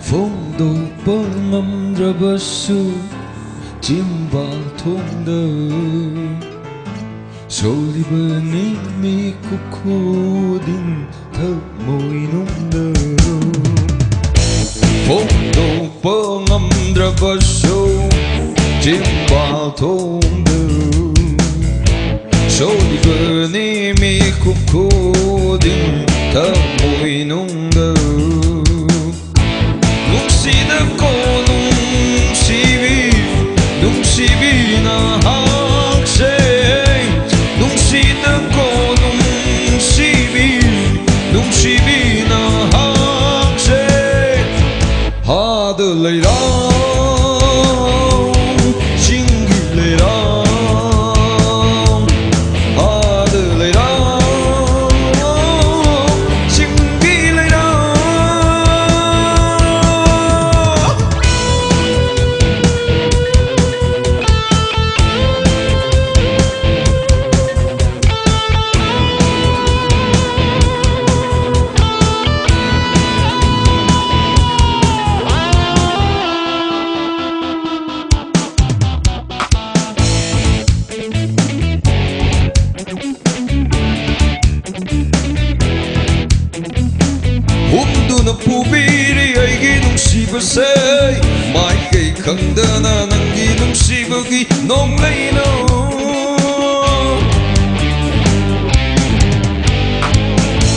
ꯐꯣꯡꯗꯣꯛꯄ ꯉꯝꯗ꯭ꯔꯕꯁꯨ ꯆꯤꯝꯕꯥꯜ ꯊꯣꯡꯗ ꯁꯣꯜꯂꯤꯕꯅꯤ ꯃꯤꯀꯨꯞ ꯈꯨꯗꯤꯡ ꯊꯃꯣꯏꯅꯨꯡꯗ ꯐꯣꯡꯗꯣꯛꯄ ꯉꯝꯗ꯭ꯔꯕꯁꯨ ꯆꯤꯝꯕꯥꯜ ꯊꯣꯡꯗ ꯁꯣꯜꯂꯤꯕꯅꯤ ꯃꯤꯀꯨꯞ ꯈꯨꯗꯤꯡ ꯊꯃꯣꯏꯅꯨꯡꯗ ꯅꯨꯡꯁꯤꯗꯀꯣ ꯅꯨꯡꯁꯤꯕꯤ ꯅꯨꯡꯁꯤꯕꯤ ꯅꯍꯥꯛꯁꯦ ꯅꯨꯡꯁꯤꯗꯀꯣ ꯅꯨꯡꯁꯤꯕꯤ ꯅꯨꯡꯁꯤꯕꯤ ꯅꯍꯥꯛꯁꯦ ꯍꯥꯗ ꯂꯩꯔꯥꯡ ꯆꯤꯡꯒꯤ ꯂꯩꯔꯥꯡ ꯍꯥꯗ ꯂꯩꯔꯥꯡ ꯆꯤꯡꯒꯤ 홈두나 푸비리 아이기 농시버세 마이케이 강다나 난기 농시버기 농레이노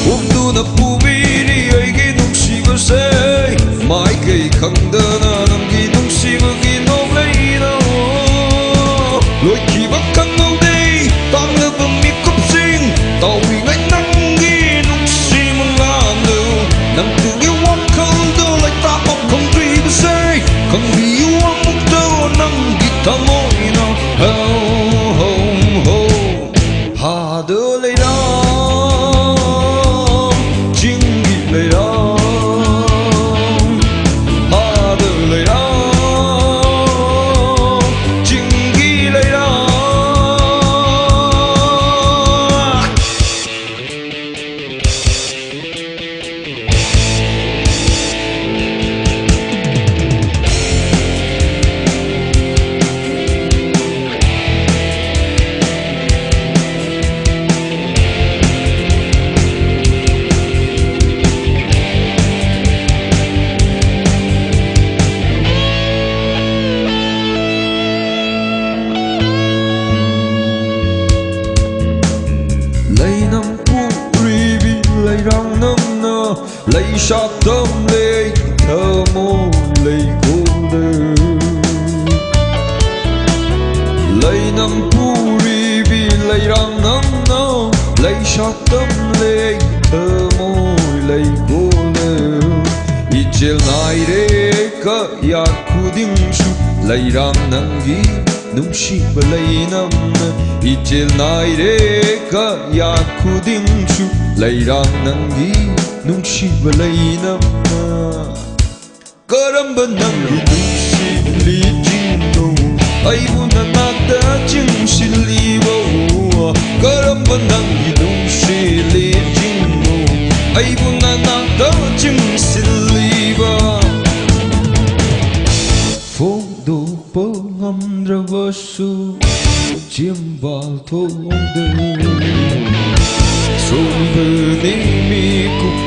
홈두나 푸비리 아이기 농시버세 마이케이 강다나 난기 농시버기 농레이노 로이키 박한 노데이 땅르분 미컵싱 떠위 ngay nangi 농심은 안도 Nằm từ yêu anh không đâu lại ta bọc không truy bơ say không vì yêu anh một đâu nằm guitar môi nào ho ho ho hà đỡ lấy đó chính vì lấy đó hà đỡ lấy đó chính vì lấy đó lấy sát tâm lấy thơ môi lấy cô đơn lấy năm puri vì lấy răng năm nó lấy sát tâm lấy thơ môi lấy cô đơn 이제 나이래 가야 쿠딩슈 lấy răng năng ghi 농시바 lấy năm 이제 나이래 가야 쿠딩슈 lấy răng năng ghi 농시바 lấy năm karamba nangi 농시리진노 아이구나 나다 증실리보 karamba nangi 농시리진노 아이구나 나다 증실리보 ፎ도보 함드라버수 찜발 통들 소리가 내미 국